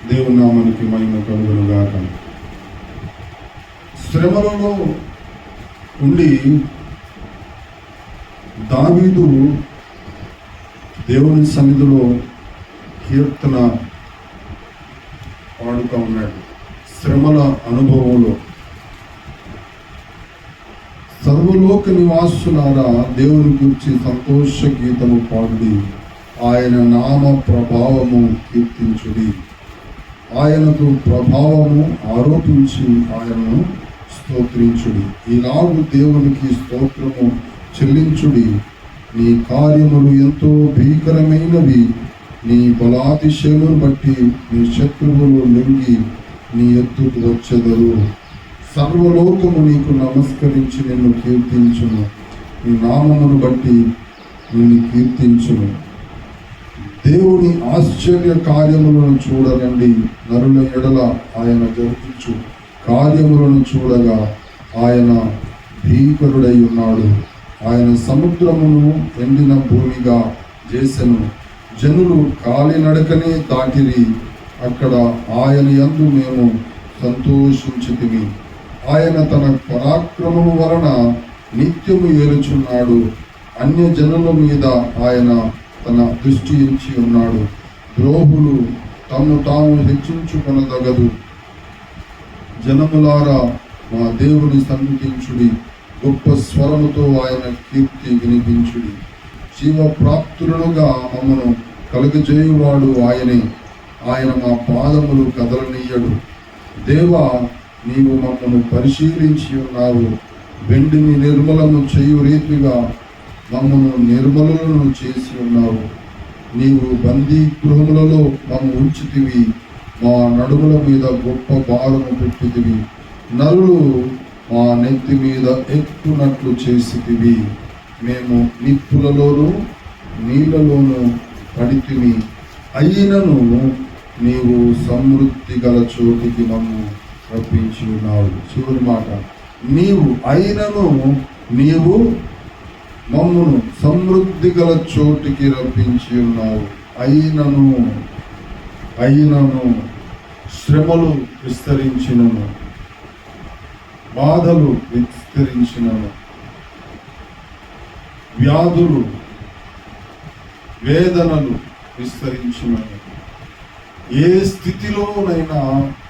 దేవుని నామానికి మహిమ కలుగునుగాక. శ్రమలలో ఉండి దావీదు దేవుని సన్నిధిలో కీర్తన పాడుతూ ఉన్నాడు. శ్రమల అనుభవంలో సర్వలోక నివాసులారా దేవుని గురించి సంతోష గీతము పాడుడి, ఆయన నామ ప్రభావము కీర్తించుడి, ఆయనకు ప్రభావము ఆరోపించి ఆయనను స్తోత్రించుడి. ఈనాడు దేవునికి స్తోత్రము చెల్లించుడి. నీ కార్యములు ఎంతో భీకరమైనవి, నీ బలాతిశయమును బట్టి నీ శత్రువులు లొంగి నీ ఎద్దుకు వచ్చెదరు. సర్వలోకము నీకు నమస్కరించి నిన్ను కీర్తించును, నీ నామమును బట్టి నిన్ను కీర్తించును. దేవుని ఆశ్చర్య కార్యములను చూడరండి, నరుల ఎడల ఆయన జరిగించు కార్యములను చూడగా ఆయన భీకరుడై ఉన్నాడు. ఆయన సముద్రమును ఎండిన భూమిగా చేసెను, జనులు కాలినడకనే దాటిరి, అక్కడ ఆయన యందు మేము సంతోషించితిమి. ఆయన తన పరాక్రమము వలన నిత్యము ఏలుచున్నాడు, అన్య జనుల మీద ఆయన తన దృష్టి ఉంచి ఉన్నాడు. ద్రోహులు తమను తాము హెచ్చించుకొనదగదు. జనములారా మా దేవుని సన్నిధించుడి, గొప్ప స్వరముతో ఆయన కీర్తి వినిపించుడి. జీవప్రాప్తులనుగా మమ్మను కలుగజేయువాడు ఆయనే, ఆయన మా పాదములు కదలనీయడు. దేవా, నీవు మమ్మను పరిశీలించి ఉన్నావు, వెండిని నిర్మలము చేయు రీతిగా మమ్మను నిర్మలను చేసి ఉన్నావు. నీవు బందీ గృహములలో మమ్మ ఉంచితివి, మా నడుముల మీద గొప్ప భారము పెట్టితివి, నరులు మా నెత్తి మీద ఎక్కునట్లు చేసితివి. మేము నిప్పులలోనూ నీళ్ళలోనూ పడితిమి, అయినను నీవు సమృద్ధి గల చోటికి మమ్ము రప్పించి ఉన్నావు. చివరి మాట, నీవు అయినను నీవు మమ్మును సమృద్ధి గల చోటికి రప్పించి ఉన్నావు. అయినను శ్రమలు విస్తరించినను, బాధలు విస్తరించినను, వ్యాధులు వేదనలు విస్తరించినను, ఏ స్థితిలోనైనా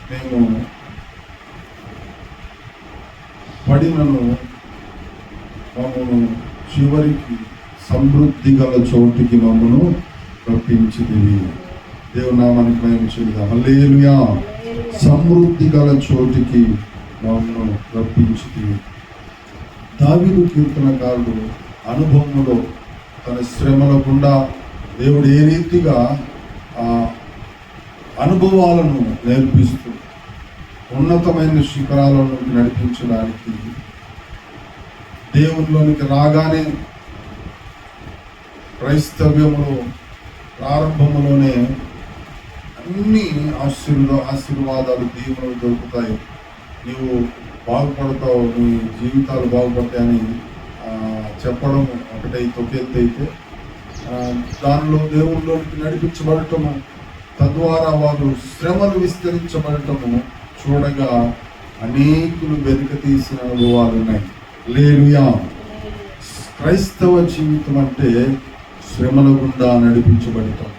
మేము పడినను మమ్మను చివరికి సమృద్ధి గల చోటికి మమ్మను రప్పించితివి. దేవునామానికి మహిమ చెల్లిద్దాం. హల్లెలూయా. సమృద్ధి గల చోటికి మమ్మను రప్పించితివి. దావీదు కీర్తనకారుడు అనుభవంలో తన శ్రమల గుండా దేవుడు ఏ రీతిగా ఆ అనుభవాలను నేర్పిస్తూ ఉన్నతమైన శిఖరాలను నడిపించడానికి దేవునిలోనికి రాగానే క్రైస్తవ్యములో ప్రారంభములోనే అన్ని ఆశీర్వాదాలు దీవెనలు దొరుకుతాయి. నీవు బాగుపడతావు, నీ జీవితాలు బాగుపడతాయని చెప్పడం ఒకటైతే ఒకెత్తైతే, దానిలో దేవునిలోనికి నడిపించబడటము, తద్వారా వారు శ్రమలు విస్తరించబడటము చూడగా అనేకులు వెనుక తీసిన అనుభవాలు ఉన్నాయి. హల్లెలూయా. క్రైస్తవ జీవితం అంటే శ్రమల గుండా నడిపించబడతాం.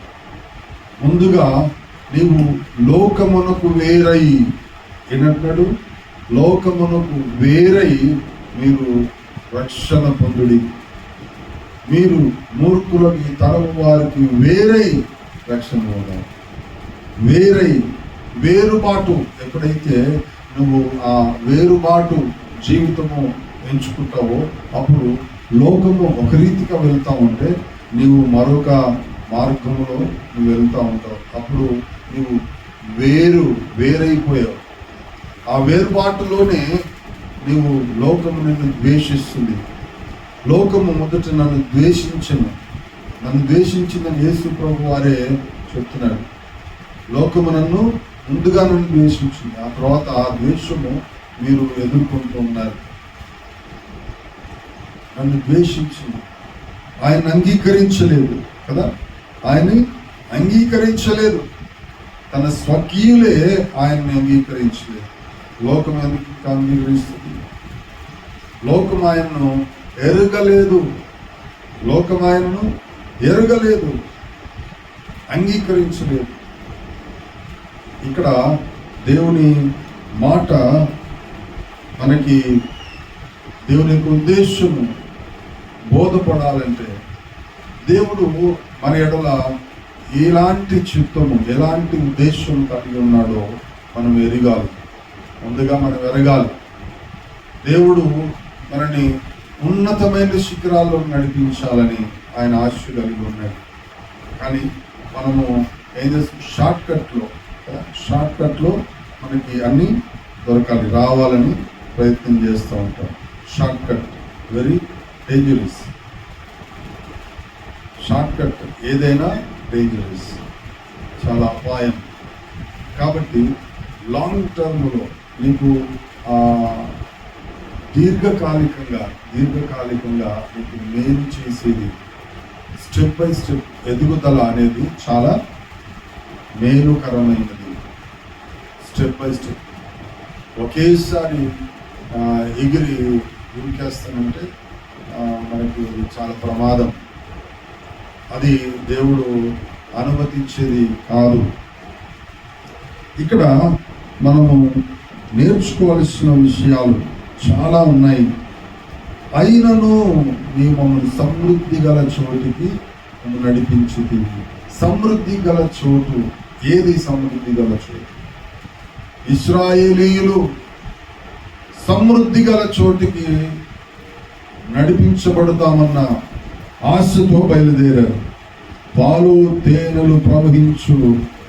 ముందుగా నీవు లోకమునకు వేరై, ఏనంటాడు, లోకమునకు వేరై మీరు రక్షణ పొందుడి. మీరు మూర్ఖులకి తరము వారికి వేరై రక్షణ పొందాలి. వేరుబాటు ఎప్పుడైతే నువ్వు ఆ వేరుబాటు జీవితము ఎంచుకుంటావో అప్పుడు లోకము ఒక రీతిగా వెళ్తా ఉంటే నీవు మరొక మార్గంలో నువ్వు వెళ్తూ ఉంటావు. అప్పుడు నువ్వు వేరైపోయావు. ఆ వేరుబాటులోనే నీవు లోకము నిన్ను ద్వేషిస్తుంది. లోకము మొదట నన్ను ద్వేషించిందని యేసు ప్రభు వారే చెప్తున్నాడు. లోకము ముందుగా నన్ను ద్వేషించింది, ఆ తర్వాత ఆ ద్వేషము మీరు ఎదుర్కొంటూ ఉన్నారు. నన్ను ద్వేషించింది, ఆయన అంగీకరించలేదు కదా, ఆయన్ని అంగీకరించలేదు. తన స్వకీయులే ఆయన్ని అంగీకరించలేదు. లోకం ఎందుకు అంగీకరిస్తుంది? లోకం ఆయన్ను ఎరగలేదు. లోకం ఆయనను ఎరగలేదు, అంగీకరించలేదు. ఇక్కడ దేవుని మాట మనకి దేవుని యొక్క ఉద్దేశము బోధపడాలంటే దేవుడు మన ఎడల ఎలాంటి చిత్తము, ఎలాంటి ఉద్దేశం కలిగి ఉన్నాడో మనం ఎరగాలి. ముందుగా మనం ఎరగాలి. దేవుడు మనని ఉన్నతమైన శిఖరాల్లో నడిపించాలని ఆయన ఆశ కలిగి ఉన్నాడు. కానీ మనము ఏం చేస్తాం? షార్ట్ కట్లో మనకి అన్నీ దొరకాలి, రావాలని ప్రయత్నం చేస్తూ ఉంటాం. Short cut very dangerous. Short cut ఏదైనా డేంజరస్, చాలా అపాయం. కాబట్టి లాంగ్ టర్మ్లో నీకు దీర్ఘకాలికంగా నీకు మేలు చేసేది స్టెప్ బై స్టెప్ ఎదుగుదల అనేది చాలా మేలుకరమైనది. స్టెప్ బై స్టెప్ ఒకేసారి ఎగిరి దూకేస్తానంటే మనకి చాలా ప్రమాదం. అది దేవుడు అనుమతించేది కాదు. ఇక్కడ మనము నేర్చుకోవాల్సిన విషయాలు చాలా ఉన్నాయి. అయినను నీ మమ్మల్ని సమృద్ధి గల చోటికి నడిపించింది. సమృద్ధి గల చోటు ఏది? సమృద్ధి గల చోటు ఇశ్రాయేలీయులు సమృద్ధి గల చోటికి నడిపించబడతామన్న ఆశతో బయలుదేరారు. పాలు తేనెలు ప్రవహించు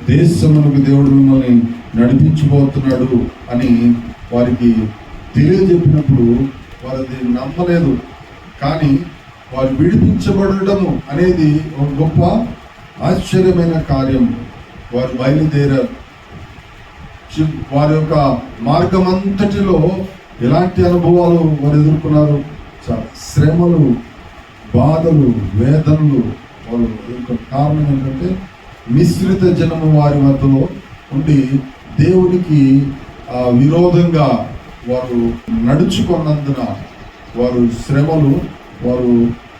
దేశమునకు దేవుడు మిమ్మల్ని నడిపించబోతున్నాడు అని వారికి తెలియజెప్పినప్పుడు వారు దీన్ని నమ్మలేదు. కానీ వారు విడిపించబడటము అనేది ఒక గొప్ప ఆశ్చర్యమైన కార్యం. వారు బయలుదేరారు. వారి యొక్క మార్గం అంతటిలో ఎలాంటి అనుభవాలు వారు ఎదుర్కొన్నారు? చాలా శ్రమలు, బాధలు, వేదనలు వారు ఎదుర్కొన్న కారణం ఏంటంటే మిశ్రిత జనము వారి మధ్యలో ఉండి దేవునికి విరోధంగా వారు నడుచుకున్నందున వారు శ్రమలు వారు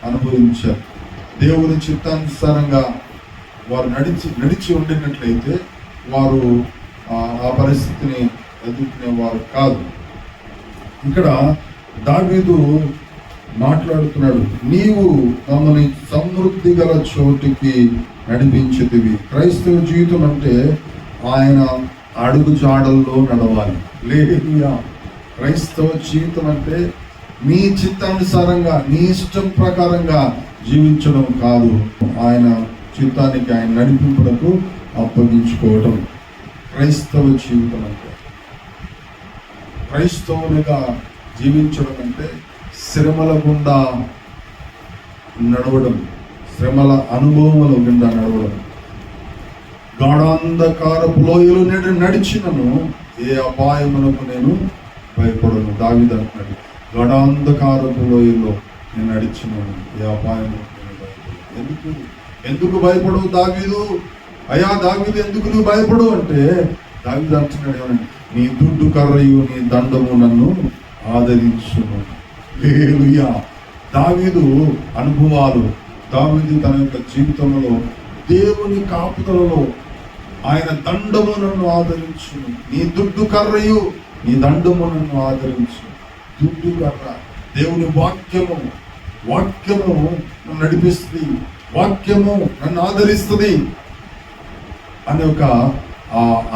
అనుభవించారు. దేవుని చిత్తానుసారంగా వారు నడిచి ఉండినట్లయితే వారు ఆ పరిస్థితిని ఎదుర్కొనేవారు కాదు. ఇక్కడ దావీదు మాట్లాడుతున్నాడు, నీవు మమ్మల్ని సమృద్ధి గల చోటికి నడిపించితివి. క్రైస్తవ జీవితం అంటే ఆయన అడుగు జాడల్లో నడవాలి. హల్లెలూయా. క్రైస్తవ జీవితం అంటే నీ చిత్తానుసారంగా, నీ ఇష్టం ప్రకారంగా జీవించడం కాదు, ఆయన చిత్తానికి ఆయన నడిపింపులకు అప్పగించుకోవటం క్రైస్తవ జీవితం అంటే. క్రైస్తవునిగా జీవించడం అంటే శ్రమల గుండా నడవడం, శ్రమల అనుభవముల గుండా నడవడం. గాఢాంధకారపు లోయలో నేను నడిచినను ఏ అపాయమునకు నేను భయపడను. దావీదు అంటున్నాడు, గాఢాంధకారపు లోయలో నేను నడిచినను ఏ అపాయమునకు నేను భయపడను. ఎందుకు భయపడవు దావీదు? అయ్యా దావీదు ఎందుకు నువ్వు భయపడు అంటే దావీదు అంటున్నాడు, ఏమని? నీ దుడ్డు కర్రయు నీ దండము నన్ను ఆదరించును. హల్లెలూయా. దావీదు అనుభవాలు, దావీదు తన యొక్క జీవితంలో దేవుని కాపుదలలో ఆయన దండము నన్ను ఆదరించును. నీ దుడ్డు కర్రయు నీ దండము నన్ను ఆదరించు. దుడ్డు కర్ర దేవుని వాక్యము నన్ను నడిపిస్తుంది, వాక్యము నన్ను ఆదరిస్తుంది అనే ఒక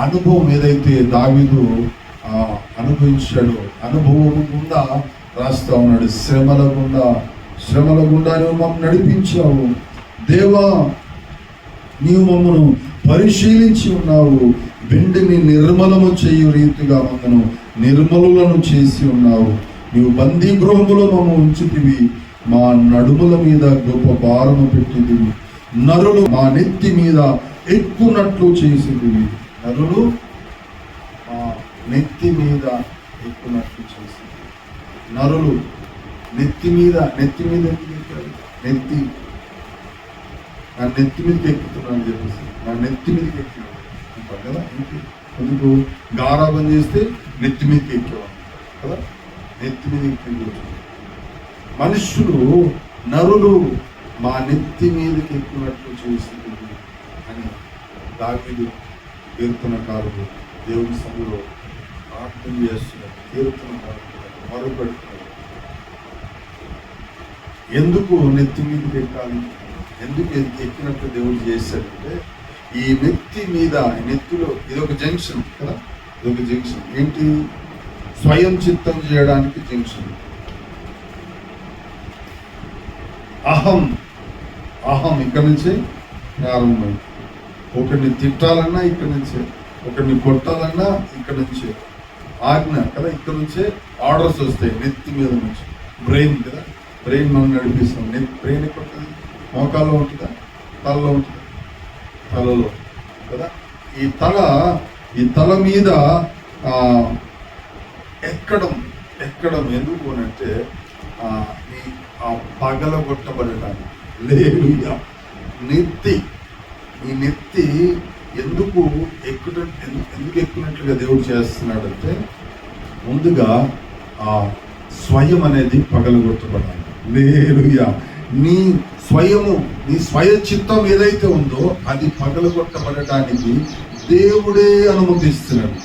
అనుభవం ఏదైతే దావీదు అనుభవించాడో, అనుభవం గుండా రాస్తా ఉన్నాడు. శ్రమల గుండా నువ్వు మమ్మల్ని నడిపించావు దేవా, నీవు మమ్మను పరిశీలించి ఉన్నావు. వెండిని నిర్మలము చేయు రీతిగా మమ్మను నిర్మలులను చేసి ఉన్నావు. నీవు బందీ గృహములో మమ్మ ఉంచితివి, మా నడుముల మీద గొప్ప భారము పెట్టితివి. నరులు మా నెత్తి మీద ఎక్కునట్లు చేసితివి. నరులు మా నెత్తి మీద ఎక్కునట్లు చేసితివి. నరులు నెత్తి మీద ఎందుకు ఎక్కారు? నా నెత్తి మీదకి ఎక్కుతున్నాను చెప్పేసి నా నెత్తి మీదకి ఎక్కినాడు. అంటాం కదా. ఎందుకు గారాబం చేస్తే నెత్తి మీదకి ఎక్కేవాళ్ళం కదా, నెత్తి మీద ఎక్కి కూర్చోండి. మనుషులు నరులు మా నెత్తి మీదకి ఎక్కున్నట్లు చేసింది అని దావీదు కీర్తనకారుడు దేవుని సభలో ప్రార్థన చేస్తున్నారు. కీర్తనకారుడు మొరపెడుతున్నారు, ఎందుకు నెత్తి మీదకి ఎక్కాలి, ఎందుకు ఎక్కినట్లు దేవుడు చేశాడంటే ఈ నెత్తి మీద, నెత్తిలో ఇదొక జంక్షన్ కదా, ఇదొక జంక్షన్. ఏంటి? స్వయం చిత్తం చేయడానికి జంక్షన్. అహం ఇక్కడి నుంచే ప్రారంభమైంది. ఒకరిని తిట్టాలన్నా ఇక్కడి నుంచే, ఒకరిని కొట్టాలన్నా ఇక్కడి నుంచే, ఆజ్ఞ కదా, ఇక్కడ నుంచే ఆర్డర్స్ వస్తాయి నెత్తి మీద నుంచి. బ్రెయిన్ కదా, బ్రెయిన్ మనం నడిపిస్తాం. బ్రెయిన్ ఎక్కడ ఉంటుంది? మోకాల్లో ఉంటుందా, తలలో ఉంటుందా? తలలో కదా. ఈ తల మీద ఎక్కడం ఎందుకు అనంటే ఆ పగలగొట్టబడటానికి. లేలుయా. ఈ నెత్తి ఎందుకు ఎక్కునట్లుగా దేవుడు చేస్తున్నాడంటే ముందుగా ఆ స్వయం అనేది పగలగొట్టబడాలి. లేలుయా. నీ స్వయ చిత్తం ఏదైతే ఉందో అది పగలగొట్టబడటానికి దేవుడే అనుమతిస్తున్నాడు.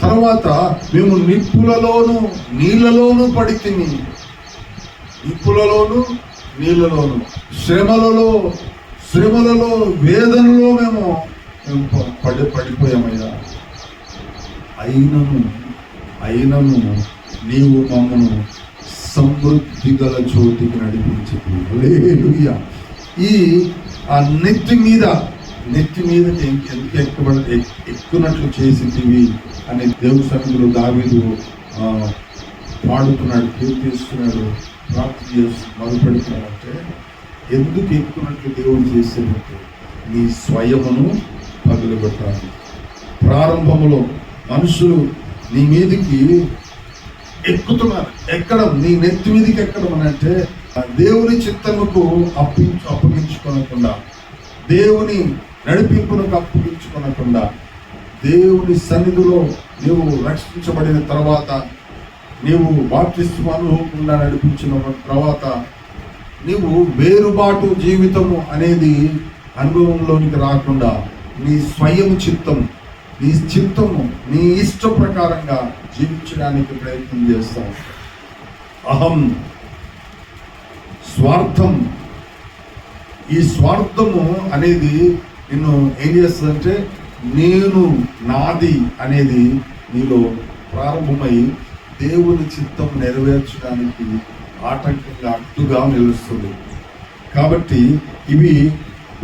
తర్వాత మేము నిప్పులలోను నీళ్ళలోను పడితిమి. నిప్పులలోను నీళ్ళలోను, శ్రమలలో వేదనలో మేము పడిపోయామయ్యా. అయినను నీవు మమ్మను సమృద్ధి గల చోటికి నడిపించింది. హల్లెలూయా. ఆ నెత్తి మీదకి ఎందుకు ఎక్కునట్లు చేసింది అని దేవుని సన్నిధిలో దావీదు పాడుతున్నాడు, కీర్తిస్తున్నాడు, ప్రార్థన చేస్తూ మొదలుపెడుతున్నాడు. అంటే ఎందుకు ఎక్కునట్లు దేవుడు చేసేటట్టు నీ స్వయమును పగలగొట్టాలి. ప్రారంభంలో మనుషులు నీ మీదికి ఎక్కుతున్నారు. ఎక్కడం, నీ నెత్తి మీదకి ఎక్కడం అని అంటే దేవుని చిత్తముకు అప్పగించుకోనకుండా, దేవుని నడిపింపునకు అప్పగించుకోనకుండా, దేవుని సన్నిధిలో నీవు రక్షించబడిన తర్వాత, నీవు బాప్తిస్మం అనుభవకుండా నడిపించిన తర్వాత నీవు వేరుబాటు జీవితము అనేది అనుభవంలోనికి రాకుండా నీ స్వయం చిత్తము, నీ ఇష్ట ప్రకారంగా జీవించడానికి ప్రయత్నం చేస్తావు. అహం, స్వార్థం. ఈ స్వార్థము అనేది నిన్ను ఏం చేస్తుందంటే నేను, నాది అనేది నీలో ప్రారంభమై దేవుని చిత్తం నెరవేర్చడానికి ఆటంకంగా, అడ్డుగా నిలుస్తుంది. కాబట్టి ఇవి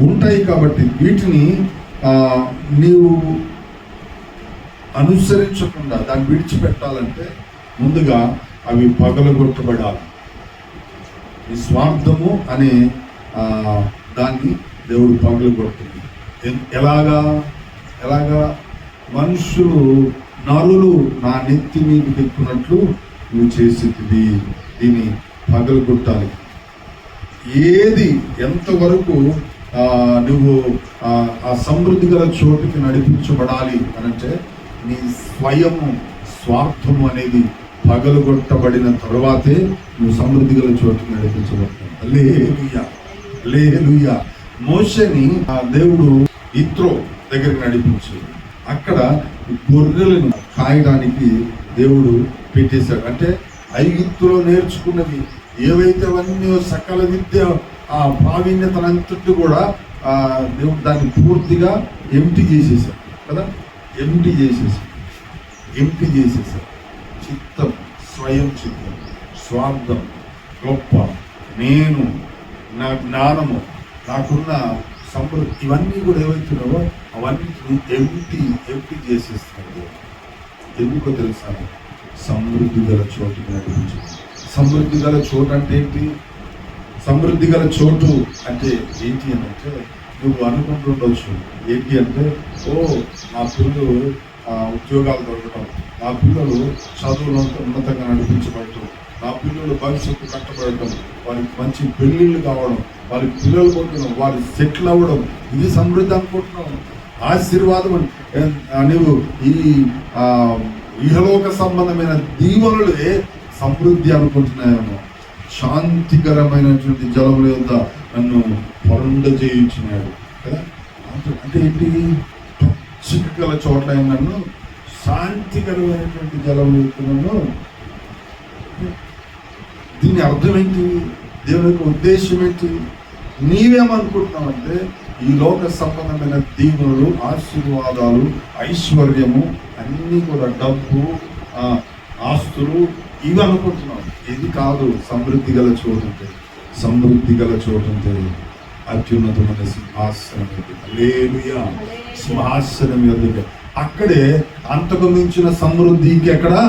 ఉంటాయి. కాబట్టి వీటిని నీవు అనుసరించకుండా దాన్ని విడిచిపెట్టాలంటే ముందుగా అవి పగలగొట్టబడాలి. ఈ స్వార్థము అనే దాన్ని దేవుడు పగలగొట్టింది. ఎలాగా మనుషులు నరులు నా నెత్తి మీదకి ఎక్కున్నట్లు నువ్వు చేసేది. దీన్ని పగలగొట్టాలి. ఏది ఎంతవరకు నువ్వు ఆ సమృద్ధి గల చోటుకి నడిపించబడాలి అనంటే నీ స్వార్థము అనేది పగలగొట్టబడిన తరువాతే నువ్వు సమృద్ధి గల చోటుకి నడిపించబడతావు. హల్లెలూయా. మోషేని దేవుడు ఇత్రో దగ్గరికి నడిపించాడు. అక్కడ గొర్రెలను కాయడానికి దేవుడు పెట్టేశాడు. అంటే ఐగుప్తులో నేర్చుకున్నవి ఏవైతే అవన్నీ సకల విద్య, ఆ ప్రావీణ్యతనంతటి కూడా దేవుడు దాన్ని పూర్తిగా ఎంటీ చేసేసాడు కదా. ఎంటీ చేసేసాడు. చిత్తం, స్వయం చిత్తం, స్వార్థం, గొప్ప, నేను, నా జ్ఞానము, నాకున్న సంపద, ఇవన్నీ కూడా ఏవైతున్నావో అవన్నీ ఎంటీ చేసేస్తాడు. ఎందుకో తెలుసా? సమృద్ధి గల చోటుకి నడిపించు. సమృద్ధి గల చోటు అంటే ఏంటి? సమృద్ధి గల చోటు అంటే ఏంటి అని అంటే నువ్వు అనుకుంటుండొచ్చు ఏంటి అంటే, నా పిల్లలు ఉద్యోగాలు దొరకటం, నా పిల్లలు చదువులు ఉన్నతంగా నడిపించబడటం, నా పిల్లల భవిష్యత్తు కట్టబడటం, వారికి మంచి పెళ్ళిళ్ళు కావడం, వారికి పిల్లలు పుట్టడం, వారి సెటిల్ అవ్వడం, ఇది సమృద్ధి అనుకుంటున్నావు. ఆశీర్వాదం నువ్వు ఈ ఇహలోక సంబంధమైన దీవెనలే సమృద్ధి అనుకుంటున్నాయేమో. శాంతికరమైనటువంటి జలముల యొద్ద నన్ను పొందజేయించినాడు కదా. అంటే ఏంటి? పచ్చిక గల చోట్ల నన్ను శాంతికరమైనటువంటి జలముల యొద్ద నన్ను. దీని అర్థం ఏంటి? దేవుని యొక్క ఉద్దేశం ఏంటి? నీవేమనుకుంటున్నావంటే ఈ లోక సంబంధమైన దీవెనలు, ఆశీర్వాదాలు, ఐశ్వర్యము అన్నీ కూడా డబ్బు, ఆస్తులు ఇవి అనుకుంటున్నాం. ఇది కాదు. సమృద్ధి గల చోటుంటే, సమృద్ధి గల చోటుంటే అత్యున్నతమైన సింహాసనం. హల్లెలూయా. సింహాసనం ఎదుట అక్కడే అంతకు మించిన సమృద్ధి ఇంకెక్కడా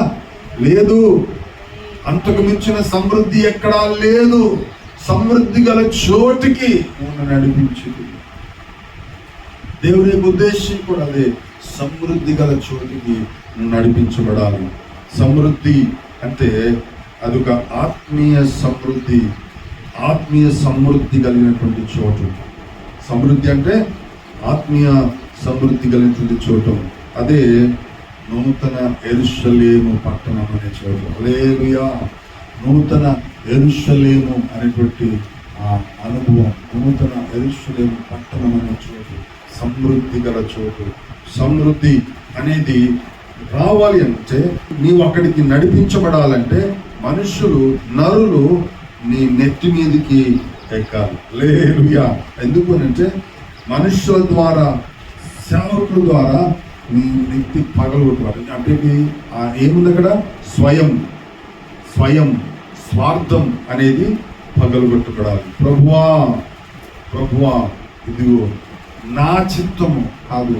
లేదు. అంతకు మించిన సమృద్ధి ఎక్కడా లేదు. సమృద్ధి గల చోటికి నడిపించింది దేవుని ఉద్దేశం కూడా అదే. సమృద్ధి గల చోటికి నడిపించబడాలి. సమృద్ధి అంటే అదొక ఆత్మీయ సమృద్ధి, ఆత్మీయ సమృద్ధి కలిగినటువంటి చోటు. సమృద్ధి అంటే ఆత్మీయ సమృద్ధి కలిగినటువంటి చోటు. అదే నూతన యెరూషలేము పట్టణం అనే చోటు. హల్లెలూయా. నూతన యెరూషలేము అనేటువంటి అనుభవం, నూతన యెరూషలేము పట్టణం అనే చోటు, సమృద్ధి గల చోటు. సమృద్ధి అనేది రావాలి అంటే నీవు అక్కడికి నడిపించబడాలంటే మనుషులు, నరులు నీ నెత్తి మీదకి ఎక్కాలి. హల్లెలూయా. ఎందుకు అంటే మనుషుల ద్వారా, సేవకుల ద్వారా నీ నెత్తి పగలగొట్టాలి. అంటే ఏముంది అక్కడ? స్వయం స్వార్థం అనేది పగలగొట్టబడాలి. ప్రభువా ఇదిగో నా చిత్తము కాదు,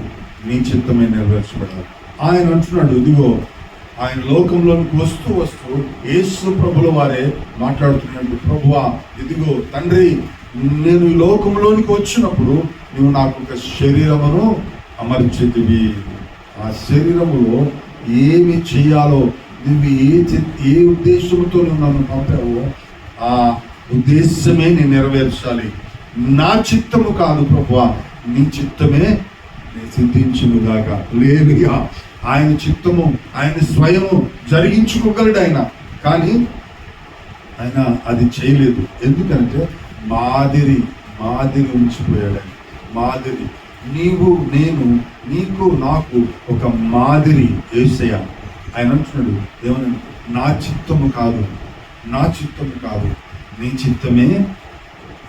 నీ చిత్తమే నెరవేర్చబడాలి. ఆయన అంటున్నాడు, ఇదిగో ఆయన లోకంలోనికి వస్తూ యేసు ప్రభుల వారే మాట్లాడుతున్నాడు. ప్రభువా ఇదిగో తండ్రి, నేను ఈ లోకంలోనికి వచ్చినప్పుడు నువ్వు నాకు ఒక శరీరమును అమర్చితివి. ఆ శరీరములో ఏమి చేయాలో, నువ్వు ఏ ఉద్దేశంతో నువ్వు నన్ను పంపావో ఆ ఉద్దేశమే నేను నెరవేర్చాలి. నా చిత్తము కాదు ప్రభువా, నీ చిత్తమే సిద్ధించునుగాక. హల్లెలూయా. ఆయన చిత్తము, ఆయన స్వయము జరిగించుకోగలడు ఆయన. కానీ ఆయన అది చేయలేదు. ఎందుకంటే మాదిరి ఉంచిపోయాడు ఆయన. మాదిరి, నీవు నేను, నీకు నాకు ఒక మాదిరి యేసయ్య. ఆయన అంటున్నాడు ఏమన్నా, నా చిత్తము కాదు, నీ చిత్తమే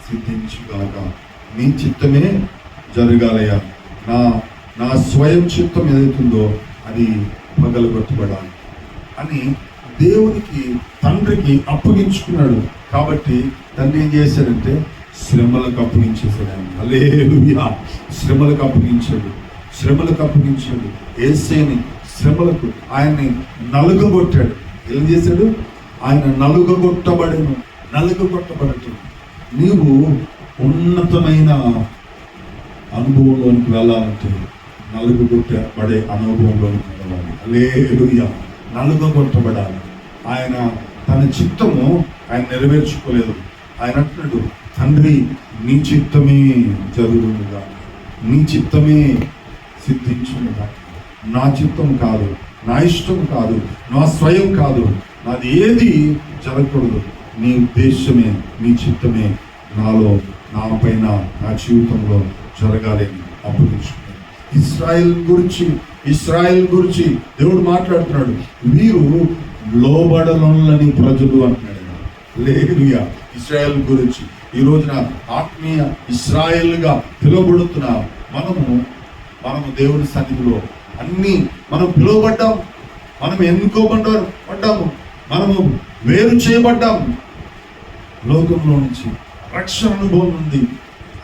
సిద్ధించుగాక, నీ చిత్తమే జరగాలయ్యా. నా స్వయం చిత్తం ఏదైతుందో అది పగలగొట్టబడాలి అని దేవునికి, తండ్రికి అప్పగించుకున్నాడు. కాబట్టి తండ్రి ఏం చేశాడంటే శ్రమలకు అప్పగించేశాడు ఆయన. హల్లెలూయా. శ్రమలకు అప్పగించాడు. యేసేని శ్రమలకు ఆయన్ని నలుగగొట్టాడు. ఏం చేశాడు? ఆయన నలుగగొట్టబడటం. నీవు ఉన్నతమైన అనుభవంలోనికి వెళ్ళాలంటే నలుగగొట్టబడే అనుభవంలోనికి వెళ్ళాలి. హల్లెలూయా. నలుగగొట్టబడాలి. ఆయన తన చిత్తము ఆయన నెరవేర్చుకోలేదు. ఆయన అంటున్నాడు, తండ్రి నీ చిత్తమే జరుగునుగా, నీ చిత్తమే సిద్ధించునుగా. నా చిత్తం కాదు, నా ఇష్టం కాదు, నా స్వయం కాదు, నాది ఏది జరగకూడదు. నీ ఉద్దేశమే, నీ చిత్తమే నాలో, నా పైన, నా జీవితంలో జరగాలని అప్పగించుకున్నాడు. ఇశ్రాయేల్ గురించి దేవుడు మాట్లాడుతున్నాడు. వీరు లోబడలని ప్రజలు అంటున్నాడు. హల్లెలూయా. ఇశ్రాయేల్ గురించి ఈ రోజున ఆత్మీయ ఇశ్రాయేల్గా పిలువబడుతున్న మనము దేవుని సన్నిధిలో అన్ని మనం పిలువబడ్డాం, మనం ఎన్నుకోబడ్డాము, మనము వేరు చేయబడ్డాము లోకంలో నుంచి, రక్షణ అనుభవం ఉంది.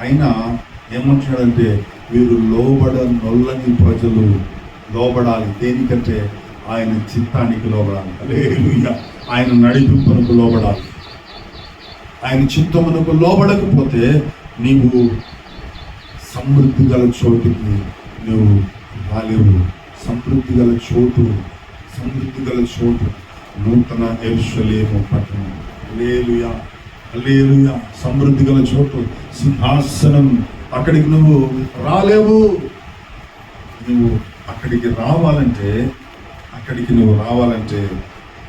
అయినా ఏమంటున్నాడంటే వీరు లోబడనొల్లని ప్రజలు. లోబడాలి దేనికంటే ఆయన చిత్తానికి లోబడాలి. హల్లెలూయా. ఆయన నడిపింపునకు లోబడాలి. ఆయన చిత్తమునకు లోబడకపోతే నీవు సమృద్ధి గల చోటుకి నువ్వు రాలేవు. సమృద్ధి గల చోటు నూతన యెరూషలేము పట్టణం. హల్లెలూయా, హల్లెలూయా. సమృద్ధి గల చోటు, సింహాసనం. అక్కడికి నువ్వు రాలేవు. నువ్వు అక్కడికి రావాలంటే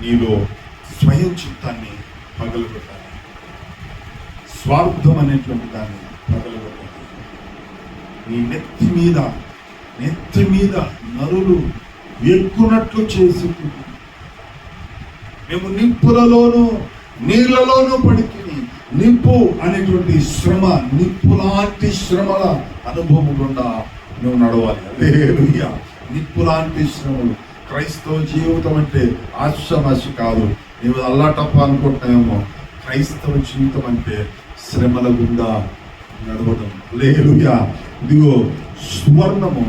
నీలో స్వయం చిత్తాన్ని పగలగొట్టాలి. స్వార్థం అనేటువంటి దాన్ని పగలగొట్టాలి. నీ నెత్తి మీద నరులు ఎక్కునట్లు చేసి, మేము నిప్పులలోనూ నీళ్లలోనూ పడితిని. నిప్పు అనేటువంటి శ్రమ, నిప్పు లాంటి శ్రమల అనుభవం గుండా నువ్వు నడవాలి. హల్లెలూయా. నిప్పు లాంటి శ్రమలు. క్రైస్తవ జీవితం అంటే ఆశామాషి కాదు. నీవు అల్లాటప్ప అనుకుంటున్నావేమో. క్రైస్తవ జీవితం అంటే శ్రమల గుండా నడవడం. హల్లెలూయా. ఇదిగో సువర్ణము,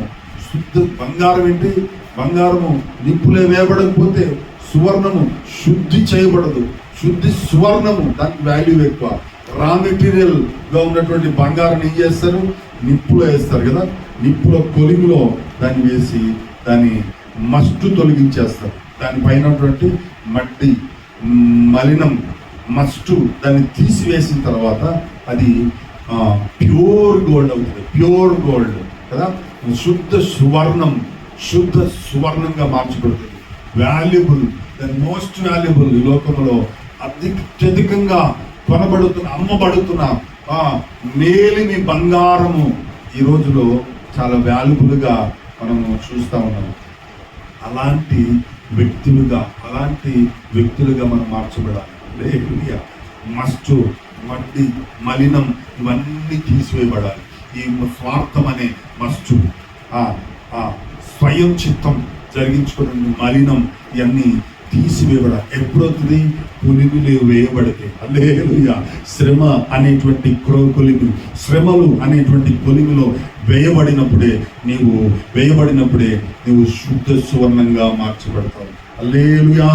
శుద్ధ బంగారం ఏంటి? బంగారము నిప్పులే వేయబడకపోతే సువర్ణము శుద్ధి చేయబడదు. శుద్ధి సువర్ణము, దానికి వాల్యూ ఎక్కువ. రా మెటీరియల్ గా ఉన్నటువంటి బంగారాన్ని ఏం చేస్తారు? నిప్పులో వేస్తారు కదా. నిప్పుల కొలిమిలో దాన్ని వేసి దాన్ని మస్టు తొలగించేస్తారు. దానిపైన మట్టి, మలినం, మస్టు దాన్ని తీసివేసిన తర్వాత అది ప్యూర్ గోల్డ్ అవుతుంది. ప్యూర్ గోల్డ్ కదా, శుద్ధ సువర్ణంగా మార్చబడుతుంది. Valuable, the most valuable. ఈ లోకంలో అత్యధికంగా అమ్మబడుతున్న మేలిమి బంగారము ఈ రోజులో చాలా వాల్యుబుల్గా మనము చూస్తూ ఉన్నాము. అలాంటి వ్యక్తులుగా మనం మార్చబడాలి. హల్లెలూయా. మస్టు, మట్టి, మలినం ఇవన్నీ తీసివేయబడాలి. ఈ స్వార్థం అనే మస్టు, స్వయం చిత్తం జరిగించుకున్న మలినం ఇవన్నీ తీసివేయబడాలి. ఎప్పుడవుతుంది? కొలిమిలో వేయబడితే. హల్లెలూయా. శ్రమలు అనేటువంటి కొలిమిలో వేయబడినప్పుడే నీవు శుద్ధ సువర్ణంగా మార్చబడతావు. హల్లెలూయా.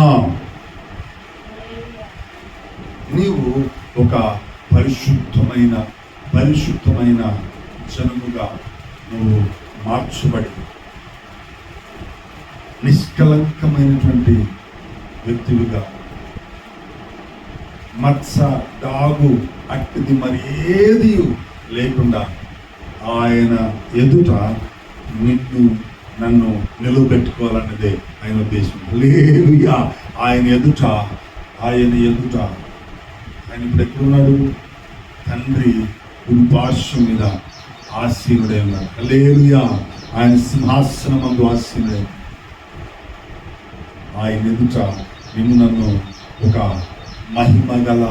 నీవు ఒక పరిశుద్ధమైన జనముగా నువ్వు మార్చబడి నిష్కలంకమైనటువంటి వ్యక్తులుగా, మత్స, డాగు అట్టిది మరి ఏది లేకుండా ఆయన ఎదుట నన్ను నిలవబెట్టుకోవాలన్నదే ఆయన ఉద్దేశం. హల్లెలూయా. ఆయన ఎదుట ఆయన ఇప్పుడు ఎక్కడున్నాడు? తండ్రి కుడిపార్శ్వం మీద ఆసీనుడై ఉన్నాడు. హల్లెలూయా. ఆయన సింహాసనమందు ఆసీనుడై ఆయన ఎదుట నన్ను ఒక మహిమగల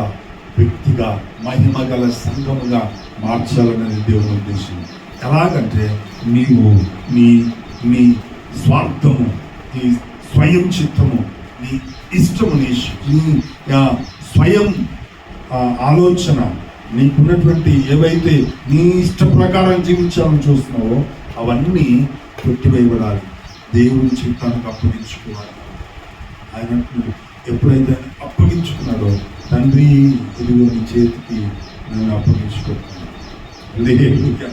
వ్యక్తిగా, మహిమగల సంఘముగా మార్చాలనేది దేవుని ఉద్దేశం. ఎలాగంటే నీవు నీ స్వార్థము, నీ స్వయం చిత్తము, నీ ఇష్టము, నీ స్వయం ఆలోచన, నీకున్నటువంటి ఏవైతే నీ ఇష్ట ప్రకారం జీవించాలని చూస్తున్నావో అవన్నీ కొట్టివేయబడాలి. దేవుని చిత్తానికి అప్పగించుకోవాలి. ఆయన ఎప్పుడైతే అప్పగించుకున్నాడో, తండ్రి ఇదిగో నీ చేతికి నేను అప్పగించుకుంటున్నాను. హల్లెలూయా.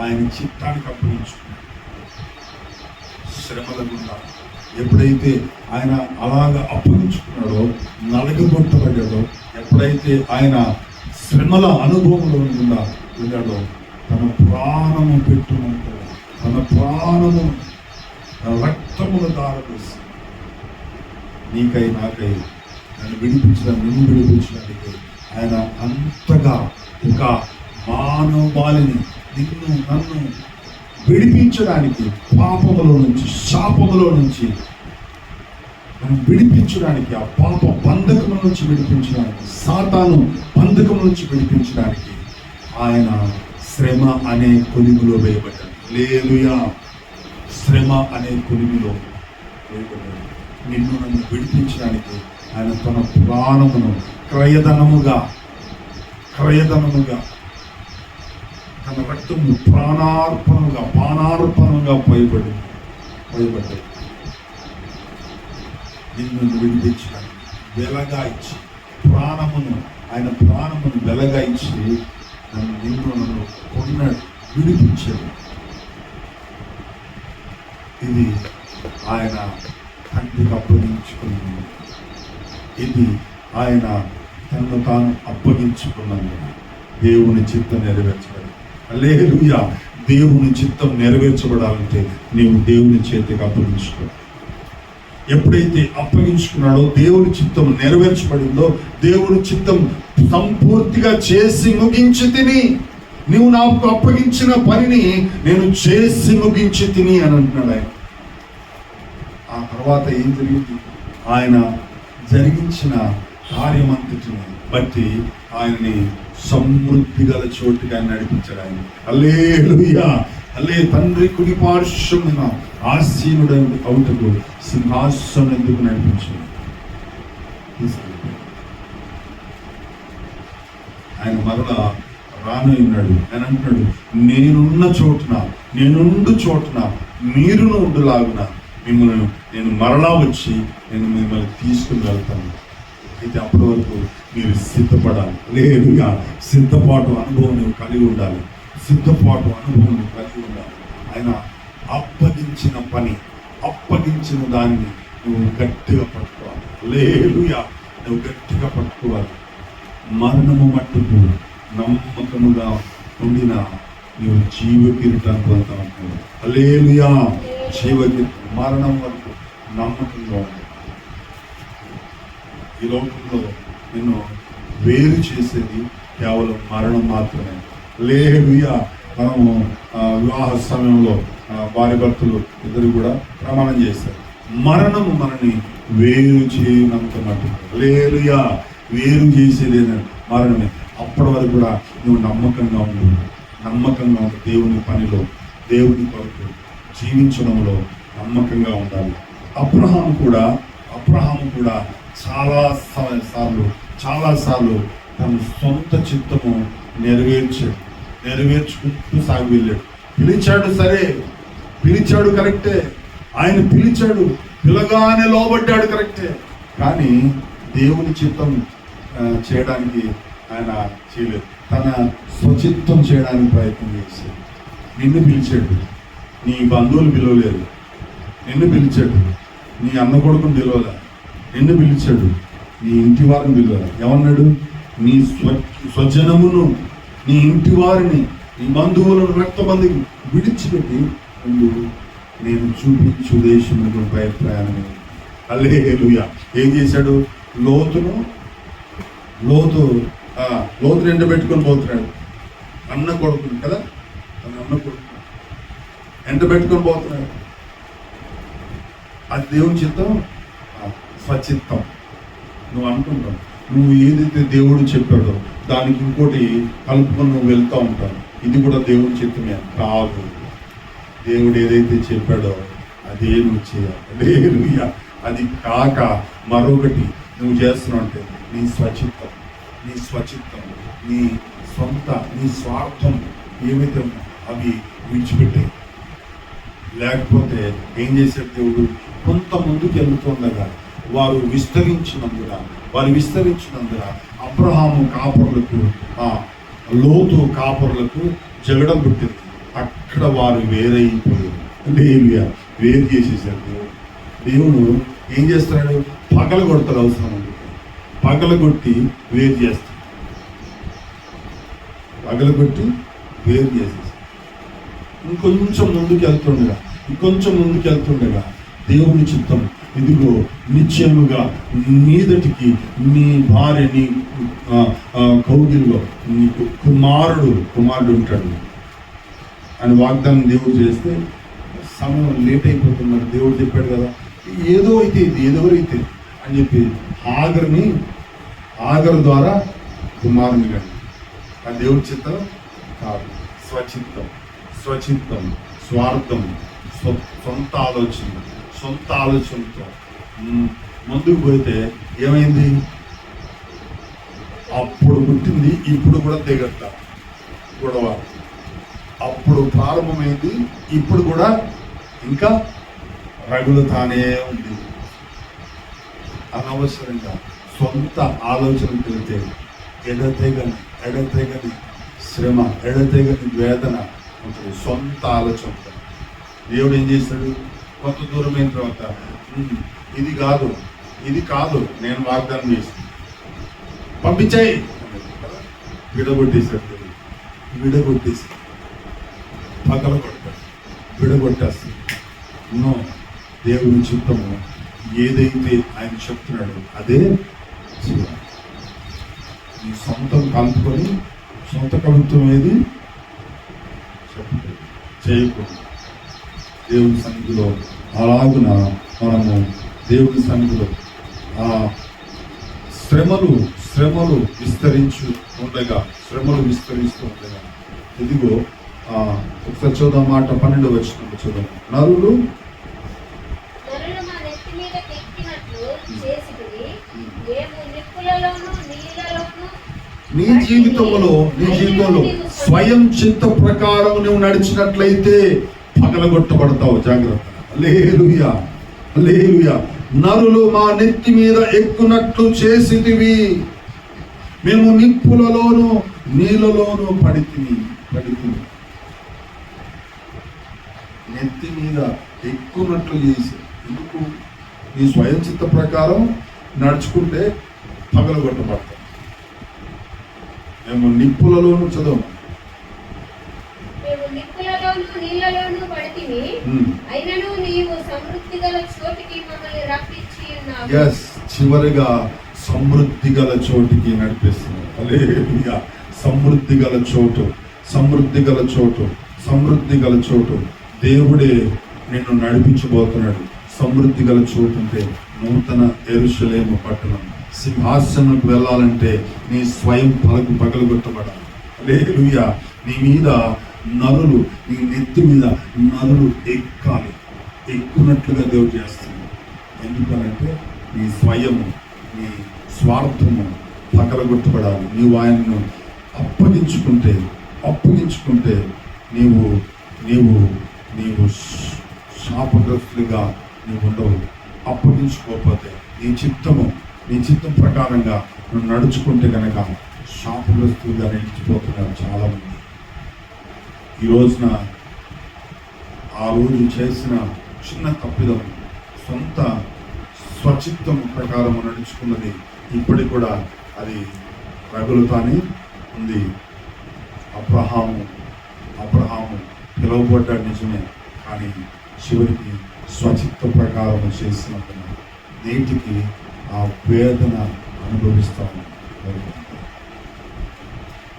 ఆయన చిత్తానికి అప్పగించుకున్నాడు. శ్రమల గుండా ఎప్పుడైతే ఆయన అలాగ అప్పగించుకున్నాడో, నలగగొట్టబడ్డాడో, ఎప్పుడైతే ఆయన శ్రమల అనుభవంలో గుండా వెళ్ళాడో, తన ప్రాణము పెట్టుకుంటూ తన రక్తమును దారపోసి నీకై నాకై నిన్ను విడిపించడానికి ఆయన అంతగా ఒక మానవాళిని, నన్ను విడిపించడానికి, పాపములో నుంచి, శాపములో నుంచి మనం విడిపించడానికి, ఆ పాప బంధకం నుంచి విడిపించడానికి, సాతాను బంధకం నుంచి విడిపించడానికి ఆయన శ్రమ అనే కొలిమిలో వేయబడ్డాడు. హల్లెలూయా. శ్రమ అనే కొలిమిలో వేయబడ్డాడు. నన్ను విడిపించడానికి ఆయన తన ప్రాణమును క్రయధనముగా తన రక్తము బాణార్పణంగా పోయబడ్డాడు. నిన్ను విడిపించడానికి వెలగా ఇచ్చి ఆయన ప్రాణమును వెలగా ఇచ్చి నన్ను కొన్నాడు, విడిపించాడు. ఇది ఆయన తండ్రికి అప్పగించుకుని ఇది ఆయన తనను తాను అప్పగించుకున్నందున దేవుని చిత్తం నెరవేర్చబడి. హల్లెలూయా. దేవుని చిత్తం నెరవేర్చబడాలంటే నీవు దేవుని చేతికి అప్పగించుకో. ఎప్పుడైతే అప్పగించుకున్నాడో దేవుని చిత్తం నెరవేర్చబడిందో, దేవుని చిత్తం సంపూర్తిగా చేసి ముగించి తిని, నీవు నాకు అప్పగించిన పనిని నేను చేసి ముగించి తిని అని అంటున్నాడు ఆయన. ఆ తర్వాత ఏం జరిగింది? ఆయన జరిగించిన కార్యమంతటిని బట్టి ఆయన్ని సమృద్ధి గల చోటుగా నడిపించాడు ఆయన. హల్లెలూయా. తండ్రి కుడి పార్శ్వమున ఆసీనుడు అవుటకు సింహాసనం ఎందుకు నడిపించాడు? ఆయన మరలా రాను ఉన్నాడు. ఆయన అంటున్నాడు, నేనుండు చోటున మీరును ఉండులాగున మిమ్మల్ని నేను మరలా వచ్చి నేను మిమ్మల్ని తీసుకుని వెళ్తాను. అయితే అప్పటి వరకు మీరు సిద్ధపడాలి. లేదుగా సిద్ధపాటు అనుభవం నువ్వు కలిగి ఉండాలి. సిద్ధపాటు అనుభవం నువ్వు కలిగి ఉండాలి. ఆయన అప్పగించిన పని, అప్పగించిన దాన్ని నువ్వు గట్టిగా పట్టుకోవాలి. లేదుగా నువ్వు గట్టిగా పట్టుకోవాలి. మరణము మట్టుకు నమ్మకముగా ఉండిన నువ్వు జీవ కిరీటాన్ని పొందుతావు. హల్లెలూయా. జీవ కిరీటం. మరణం వరకు నమ్మకంగా ఉంది. ఈ లోకంలో నిన్ను వేరు చేసేది కేవలం మరణం మాత్రమే. హల్లెలూయా. మనము వివాహ సమయంలో భార్య భర్తలు ఇద్దరు కూడా ప్రమాణం చేశారు, మరణము మనని వేరు చేయనంత మటుకు. హల్లెలూయా. వేరు చేసేది మరణమే. అప్పటి వరకు కూడా నువ్వు నమ్మకంగా ఉండు. దేవుని పనిలో, దేవుని కొరకు జీవించడంలో నమ్మకంగా ఉండాలి. అబ్రహాము కూడా చాలాసార్లు తన సొంత చిత్తము నెరవేర్చుకుంటూ సాగి వెళ్ళాడు. పిలిచాడు, సరే పిలిచాడు, కరెక్టే. ఆయన పిలిచాడు, పిలగానే లోబడ్డాడు, కరెక్టే. కానీ దేవుని చిత్తం చేయడానికి ఆయన చేయలేదు. తన స్వచిత్తం చేయడానికి ప్రయత్నం చేశాడు. నిన్ను పిలిచాడు, నీ బంధువులు పిలవలేదు. నిన్ను పిలిచాడు, నీ అన్న కొడుకుని పిలవలే. నిన్ను పిలిచాడు, నీ ఇంటి వారిని పిలవలే. ఏమన్నాడు? నీ స్వజనమును, నీ ఇంటి వారిని, నీ బంధువులను, రక్తబంధువులు విడిచిపెట్టి నేను చూపించు దేశంలో ప్రయాణం. హల్లెలూయా. ఏం చేశాడు? లోతు ఎండబెట్టుకొని పోతున్నాడు. అన్న కొడుకుని కదా, తన అన్న కొడుకు ఎండబెట్టుకొని పోతున్నాడు. అది దేవుని చిత్తం, స్వచిత్తం. నువ్వు అనుకుంటావు, నువ్వు ఏదైతే దేవుడు చెప్పాడో దానికి ఇంకోటి కలుపుకొని నువ్వు వెళ్తూ ఉంటావు. ఇది కూడా దేవుని చిత్తమే కాదు. దేవుడు ఏదైతే చెప్పాడో అదే నువ్వు చేయాలి. హల్లెలూయా. అది కాక మరొకటి నువ్వు చేస్తున్నావు అంటే నీ స్వచిత్తం, నీ స్వార్థం ఏమైతే ఉన్నా అవి విడిచిపెట్టే. లేకపోతే ఏం చేశాడు దేవుడు? కొంత ముందుకు వెళ్తుండగా వారు విస్తరించినందున అబ్రహాము కాపరులకు, లోతు కాపరులకు జగడం పుట్టింది. అక్కడ వారు వేరైపోయారు. హల్లెలూయా. వేరు చేసేసారు. దేవుడు ఏం చేస్తున్నాడు? పగల కొడతాడు. అవసరం ఉంది పగలగొట్టి వేరు చేస్తాడు. పగలగొట్టి వేరు చేసేసి ఇంకొంచెం ముందుకు వెళ్తుండగా దేవుని చిత్తం, ఇదిగో నిశ్చయముగా మీదటికి నీ భార్య, నీ కౌగిల్లో నీకు కుమారుడు ఉంటాడు అని వాగ్దానం దేవుడు చేస్తే, సమయం లేట్ అయిపోతున్నారు. దేవుడు చెప్పాడు కదా, ఏదో అయితే అని చెప్పి ఆగరు ద్వారా కుమారుని కానీ. ఆ దేవుడి చిత్తం కాదు. స్వచిత్తం, స్వార్థం, సొంత ఆలోచనతో ముందుకు పోతే ఏమైంది? అప్పుడు పుట్టింది ఇప్పుడు కూడా తెగట్ట గొడవ. అప్పుడు ప్రారంభమైంది, ఇప్పుడు కూడా ఇంకా రగులుతానే ఉంది. అనవసరంగా సొంత ఆలోచనలు తెలితే ఎడతెగని శ్రమ, ఎడతెగని వేదన ఉంటుంది. సొంత ఆలోచన. దేవుడు ఏం చేస్తాడు? కొంత దూరం అయిన తర్వాత ఇది కాదు, ఇది కాదు నేను వాగ్దానం చేసింది, పంపించాయి. విడగొట్టేసాడు దేవుడు, విడగొట్టేసి పగల కొట్టాడు, విడగొట్టేస్తాడు. నో, దేవుని చిత్తము ఏదైతే ఆయన చెప్తున్నాడో అదే చేయాలి. నీ సొంతం కలుపుకొని సొంత కవిత్వం ఏది చేయకూడదు. దేవుని సన్నిధిలో అలాగున మనము దేవుని సన్నిధిలో ఆ శ్రమలు విస్తరిస్తూ ఉండగా ఇదిగో ఒకసారి చూద్దాం మాట 12 వచనం చూద్దాం. నరులు నీ జీవితంలో స్వయం చిత్త ప్రకారం నువ్వు నడిచినట్లయితే పగలగొట్టబడతావు. జాగ్రత్త. హల్లెలూయా, హల్లెలూయా. నరులు మా నెత్తి మీద ఎక్కునట్లు చేసితివి, మేము నిప్పులలోను నీళ్ళలోను పడితివి. నెత్తి మీద ఎక్కునట్లు చేసి, ఎందుకు? నీ స్వయం చిత్త ప్రకారం నడుచుకుంటే పగలగొట్టబడతాం. మేము నిప్పులలోను చదవము, చివరిగా సమృద్ధి గల చోటికి నడిపిస్తున్నాం. హల్లెలూయా. సమృద్ధి గల చోటు దేవుడే నిన్ను నడిపించబోతున్నాడు. సమృద్ధి గల చోటు అంటే నూతన యెరూషలేము పట్టణం. సింహాసనంకు వెళ్ళాలంటే నీ స్వయం పగలగొట్టబడాలి. హల్లెలూయా. నీ మీద నరులు, నీ నెత్తి మీద నరులు ఎక్కాలి, ఎక్కునట్లుగా దేవుడు చేస్తుంది. ఎందుకనంటే నీ స్వయము, నీ స్వార్థము పగలగొట్టబడాలి. నీవు ఆయనను అప్పగించుకుంటే నీవు శాపగ్రస్తులుగా నీవు ఉండవు. అప్పగించుకోకపోతే నీ చిత్తం ప్రకారంగా నువ్వు నడుచుకుంటే కనుక శాపగ్రస్తులుగా నిలిచిపోతున్నారు చాలామంది. ఈ రోజున ఆ రోజు చేసిన చిన్న తప్పిదం, సొంత స్వచిత్తం ప్రకారం నడుచుకున్నది ఇప్పటికి కూడా అది రగులుతానే ఉంది. అబ్రహాము పిలువబడ్డాడు నిజమే, కానీ చివరికి స్వచిత్త ప్రకారం చేసినప్పుడు నేటికి ఆ వేదన అనుభవిస్తాము.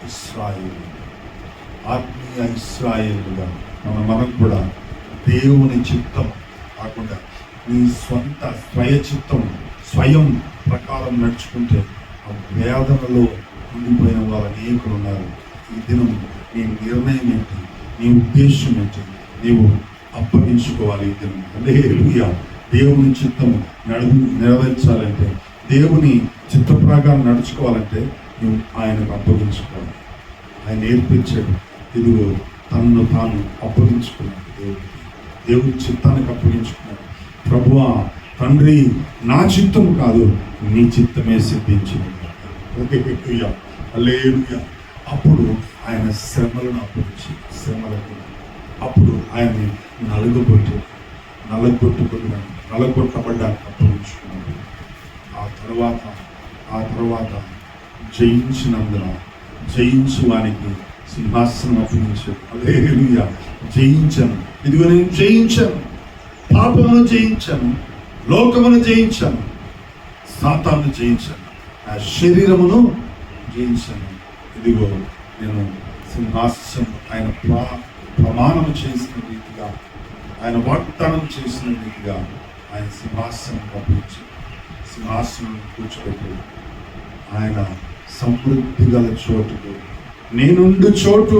ఇశ్రాయేలు, ఆత్మీయ ఇశ్రాయేలుగా మనం కూడా దేవుని చిత్తం కాకుండా నీ స్వయం ప్రకారం నడుచుకుంటే ఆ వేదనలో ఉండిపోయిన వారు అనేకులు ఉన్నారు. ఈ దినం నీ నిర్ణయం ఏంటి? నీ ఉద్దేశం ఏంటి? నీవు అప్పగించుకోవాలి. ఈ దినం హల్లెలూయా. దేవుని చిత్తము నెరవేర్చాలంటే, దేవుని చిత్త ప్రకారం నడుచుకోవాలంటే నువ్వు ఆయనకు అప్పగించుకోవాలి. ఆయన నేర్పించాడు. ఇదిగో తనను తాను అప్పగించుకున్నాడు. దేవుని చిత్తానికి అప్పగించుకున్నాడు. ప్రభువా, తండ్రి, నా చిత్తము కాదు నీ చిత్తమే సిద్ధించింది. హల్లెలూయా. అప్పుడు ఆయన శ్రమలను అప్పగించి అప్పుడు ఆయన్ని నలగొట్టబడ్డానికి అప్పగించుకున్నాడు. ఆ తర్వాత జయించు వానికి సింహాసనం అప్పగించాడు. హల్లెలూయా. జయించాను, ఇదిగో నేను జయించాను, పాపమును జయించాను, లోకమును జయించాను, సాతాను జయించాను, ఆ శరీరమును జయించాను. ఇదిగో నేను సింహాసనం, ఆయన ప్రమాణం చేసిన రీతిగా, ఆయన వాగ్దానం చేసిన రీతిగా ఆయన సింహాసనం పంపించి సింహాసనం కూర్చోబెట్టి ఆయన సమృద్ధి గల చోటుకు, నేనుండు చోటు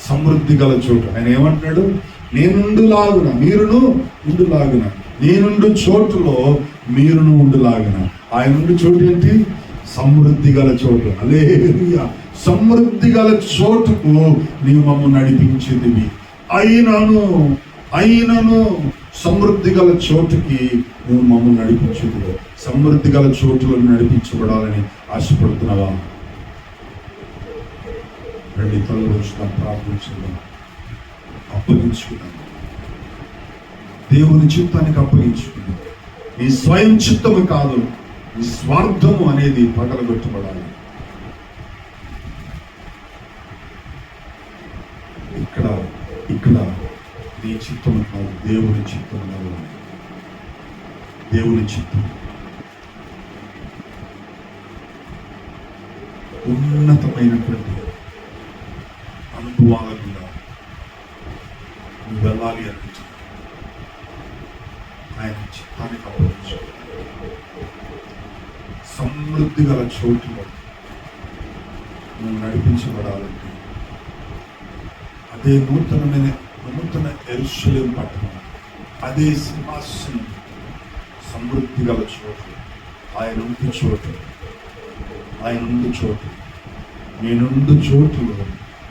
సమృద్ధి గల చోటు. ఆయన ఏమంటాడు? నేనుండులాగున మీరును ఉండులాగున, నేనుండు చోటులో మీరును ఉండులాగున. ఆయన ఉండు చోటు ఏంటి? సమృద్ధి గల చోటు. హల్లెలూయా. సమృద్ధి గల చోటుకు నీవు మమ్మల్ని నడిపించేదివి. అయినను సమృద్ధి గల చోటుకి నువ్వు మమ్మల్ని నడిపించేది. సమృద్ధి గల చోటులను నడిపించబడాలని ఆశపడుతున్నావా? రండి, తలలోచుగా ప్రార్థించుకుందాం. అప్పగించుకున్నాం, దేవుని చిత్తానికి అప్పగించుకున్నాం. నీ స్వయం చిత్తము కాదు, నీ స్వార్థము అనేది పగలగొట్టబడాలి. ఇక్కడ ఇక్కడ నీ చిత్తము కాదు, దేవుని చిత్తము కాదు. దేవుని చిత్తం ఉన్నతమైనటువంటి అనుభవాల గుండా నువ్వు వెళ్ళాలి అంటే ఆయన చిత్తానికి అప్పగించు. సమృద్ధి గల చోటులో నువ్వు నడిపించబడాలంటే అదే నూతన యెరూషలేము పట్టణం, అదే సింహాసనం, సమృద్ధి గల చోటు, ఆయన ఉండు చోటు, ఆయన ఉండు చోటు, నేనుండు చోటులో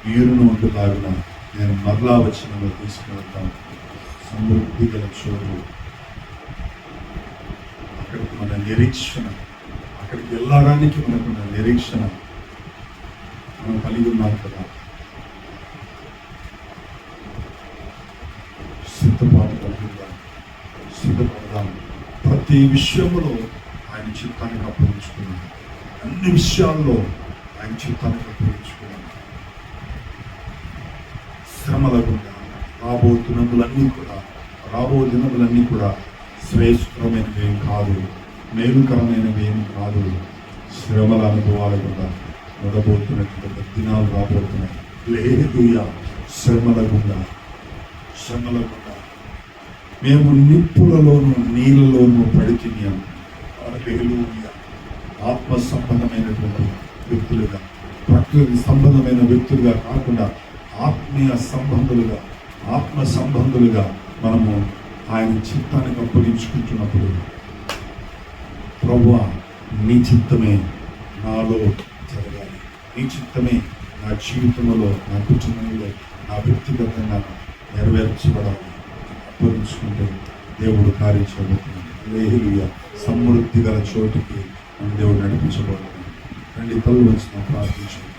మీరును ఉండులాగిన నేను మరలా వచనంలో తీసుకువెళ్తాను. సమృద్ధి గల చోటు, అక్కడికి మన నిరీక్షణ, అక్కడికి వెళ్ళడానికి మనకున్న నిరీక్షణ మనం కలిగి ఉన్నాం కదా. సిద్ధపడదాం. ప్రతి విషయంలో ఆయన చిత్తానికి అప్పగించుకున్నాం. అన్ని విషయాల్లో ఆయన చిత్తానికి అప్పగించుకున్నాం. శ్రమల గుండా రాబో దినములన్నీ కూడా శ్రేష్టమైనవి ఏం కాదు, మేలుకరమైనవి ఏం కాదు. శ్రమల అనుభవాల గుండా నడబోతున్నటువంటి దినాలు రాబోతున్నాయి. హల్లెలూయా. శ్రమల గుండా మేము నిప్పులలోను నీళ్ళలోనూ పడితిన్నాం. హల్లెలూయా. ఆత్మ సంబంధమైనటువంటి వ్యక్తులుగా, ప్రకృతి సంబంధమైన వ్యక్తులుగా కాకుండా ఆత్మీయ సంబంధులుగా, ఆత్మ సంబంధులుగా మనము ఆయన చిత్తానికి అప్పగించుకుంటున్నప్పుడు, ప్రభువా నీ చిత్తమే నాలో జరగాలి, నీ చిత్తమే నా జీవితంలో, నా కుటుంబంలో, నా వ్యక్తిగతంగా నెరవేర్చబడాలి అప్పగించుకుంటే దేవుడు కార్యం చేయబోతున్నాడు. హల్లెలూయా. సమృద్ధి గల చోటుకి మన దేవుడు నడిపించబోతున్నాడు. రండి, తల్లి వచ్చిన ప్రార్థించండి.